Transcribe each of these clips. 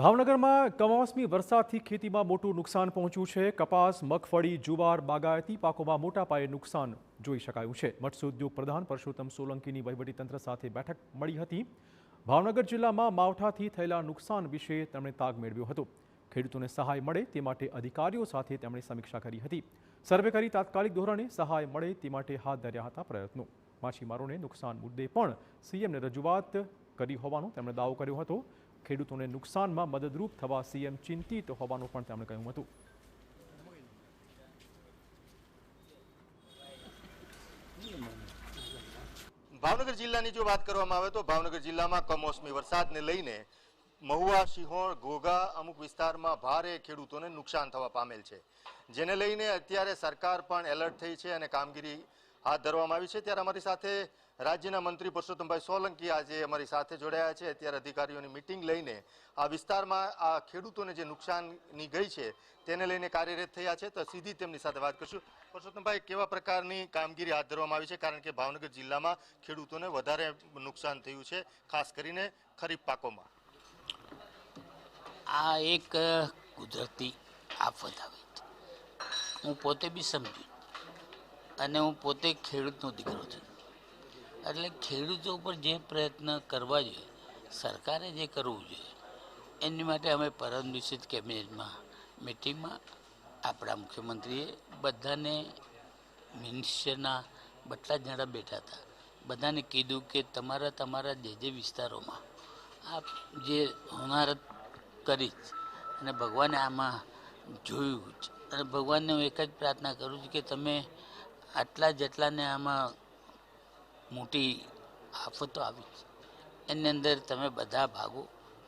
ભાવનગરમાં કમોસમી વરસાદથી ખેતીમાં મોટું નુકસાન પહોંચ્યું છે। કપાસ, મગફળી, જુવાર, બાગાયતી પાકોમાં મોટા પાયે નુકસાન જોઈ શકાયું છે। મત્સ્ય ઉદ્યોગ પ્રધાન પરસોત્તમ સોલંકીની વહીવટીતંત્ર સાથે બેઠક મળી હતી। ભાવનગર જિલ્લામાં માવઠાથી થયેલા નુકસાન વિશે તેમણે તાગ મેળવ્યો હતો। ખેડૂતોને સહાય મળે તે માટે અધિકારીઓ સાથે તેમણે સમીક્ષા કરી હતી। સર્વે કરી તાત્કાલિક ધોરણે સહાય મળે તે માટે હાથ ધર્યા હતા પ્રયત્નો। માછીમારોને નુકસાન મુદ્દે પણ સીએમને રજૂઆત કરી હોવાનો તેમણે દાવો કર્યો હતો। ખેડૂતોને નુકસાનમાં મદદરૂપ થવા સીએમ ચિંતિત હોવાનું પણ તેમણે કહ્યું હતું। ભાવનગર જિલ્લાની જો વાત કરવામાં આવે તો ભાવનગર જિલ્લામાં કમોસમી વરસાદને લઈને મહુવા, સિંહોર, ઘોઘા અમુક વિસ્તારમાં ભારે ખેડૂતોને નુકસાન થવા પામેલ છે, જેને લઈને અત્યારે સરકાર પણ એલર્ટ થઈ છે અને કામગીરી હાથ ધરવામાં આવી છે। ત્યારે અમારી સાથે રાજ્યના મંત્રી પરસોત્તમભાઈ સોલંકી આજે અમારી સાથે જોડાયા છે। અત્યારે અધિકારીઓની મિટિંગ લઈને આ વિસ્તારમાં આ ખેડૂતોને જે નુકસાનની ગઈ છે તેને લઈને કાર્યરત થયા છે। તો સીધી તેમની સાથે વાત કરશું। પરસોત્તમભાઈ, કેવા પ્રકારની કામગીરી હાથ ધરવામાં આવી છે, કારણ કે ભાવનગર જિલ્લામાં ખેડૂતોને વધારે નુકસાન થયું છે, ખાસ કરીને ખરીફ પાકોમાં? આ એક કુદરતી આફત આવી છે। હું પોતે બી સમજુ અને હું પોતે ખેડૂતનો દીકરો છું, એટલે ખેડૂતો પર જે પ્રયત્ન કરવા જોઈએ, સરકારે જે કરવું જોઈએ એની માટે અમે પરમ દિવસે કેબિનેટમાં મિટિંગમાં આપણા મુખ્યમંત્રીએ બધાને મિનિસ્ટરના બટલા જણા બેઠા હતા, બધાને કીધું કે તમારા જે વિસ્તારોમાં આ જે હોનારત કરી અને ભગવાને આમાં જોયું છે, અને ભગવાનને હું એક જ પ્રાર્થના કરું છું કે તમે આટલા જેટલાને આમાં મોટી આફતો આવી છે એની અંદર તમે બધા ભાગો।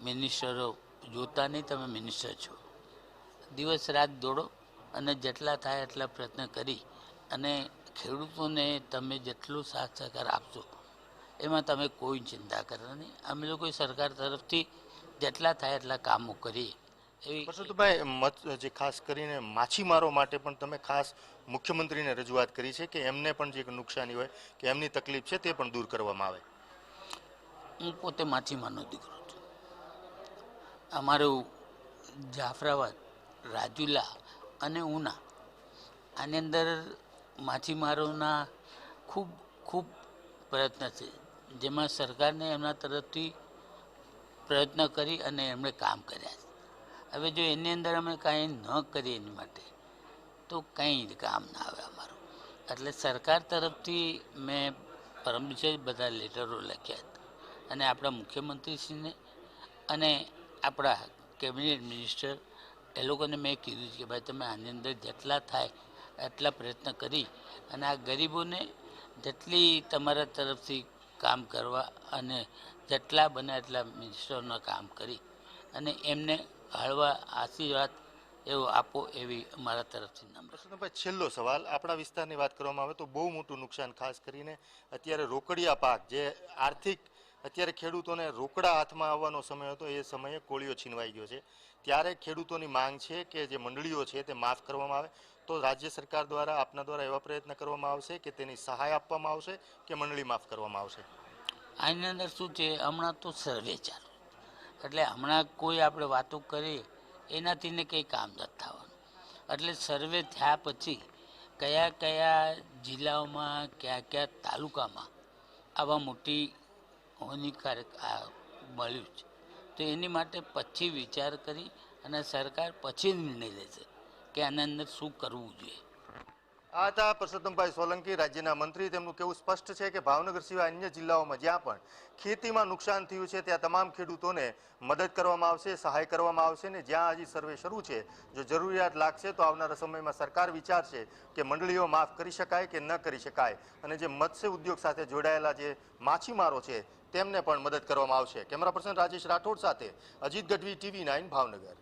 મિનિસ્ટરો જોતા નહીં, તમે મિનિસ્ટર છો, દિવસ રાત દોડો અને જેટલા થાય એટલા પ્રયત્ન કરી અને ખેડૂતોને તમે જેટલું સાથ સહકાર આપશો એમાં તમે કોઈ ચિંતા કરો નહીં। અમે લોકો સરકાર તરફથી જેટલા થાય એટલા કામો કરીએ એવી। પરસોત્તમભાઈ, જે ખાસ કરીને માછીમારો માટે પણ તમે ખાસ મુખ્યમંત્રીને રજૂઆત કરી છે કે એમને પણ જે નુકસાની હોય કે એમની તકલીફ છે તે પણ દૂર કરવામાં આવે? હું પોતે માછીમારનો દીકરો છું। અમારું જાફરાબાદ, રાજુલા અને ઉના આની અંદર માછીમારોના ખૂબ પ્રયત્ન છે, જેમાં સરકારને એમના તરફથી પ્રયત્ન કરી અને એમણે કામ કર્યા છે। હવે જો એની અંદર અમે કાંઈ ન કરીએ એની માટે તો કંઈ જ કામ ના આવે અમારું। એટલે સરકાર તરફથી મેં પરમ દિવસે બધા લેટરો લખ્યા હતા અને આપણા મુખ્યમંત્રીશ્રીને અને આપણા કેબિનેટ મિનિસ્ટર એ લોકોને મેં કીધું કે ભાઈ તમે આની અંદર જેટલા થાય એટલા પ્રયત્ન કરી અને આ ગરીબોને જેટલી તમારા તરફથી કામ કરવા અને જેટલા બને એટલા મિનિસ્ટરોના કામ કરી અને એમને હળવા આશીર્વાદ એવો આપો એવી અમારા તરફથી નમ્ર। છેલ્લો સવાલ, આપણા વિસ્તારની વાત કરવામાં આવે તો બહુ મોટું નુકસાન, ખાસ કરીને અત્યારે રોકડિયા પાક, જે આર્થિક અત્યારે ખેડૂતોને રોકડા હાથમાં આવવાનો સમય હતો એ સમયે કોળીઓ છીનવાઈ ગયો છે। ત્યારે ખેડૂતોની માંગ છે કે જે મંડળીઓ છે તે માફ કરવામાં આવે। તો રાજ્ય સરકાર દ્વારા આપના દ્વારા એવા પ્રયત્ન કરવામાં આવશે કે તેની સહાય આપવામાં આવશે કે મંડળી માફ કરવામાં આવશે? આની અંદર શું છે, હમણાં તો સર્વે ચાલુ, એટલે હમણાં કોઈ આપણે વાતો કરીએ એનાથી ને કંઈ કામ નથી થવાનું। એટલે સર્વે થયા પછી કયા કયા જિલ્લાઓમાં કયા તાલુકામાં આવા મોટી હાનિકારક મળ્યું છે તો એની માટે પછી વિચાર કરી અને સરકાર પછી નિર્ણય લેશે કે આના અંદર શું કરવું જોઈએ। આ હતા પરસોત્તમભાઈ સોલંકી, રાજ્યના મંત્રી। તેમનું કહેવું સ્પષ્ટ છે કે ભાવનગર સિવાય અન્ય જિલ્લાઓમાં જ્યાં પણ ખેતીમાં નુકસાન થયું છે ત્યાં તમામ ખેડૂતોને મદદ કરવામાં આવશે, સહાય કરવામાં આવશે ને જ્યાં હજી સર્વે શરૂ છે, જો જરૂરિયાત લાગશે તો આવનારા સમયમાં સરકાર વિચારશે કે મંડળીઓ માફ કરી શકાય કે ન કરી શકાય, અને જે મત્સ્ય ઉદ્યોગ સાથે જોડાયેલા જે માછીમારો છે તેમને પણ મદદ કરવામાં આવશે। કેમેરા પર્સન રાજેશ રાઠોડ સાથે અજીત ગઢવી, TV9 ભાવનગર।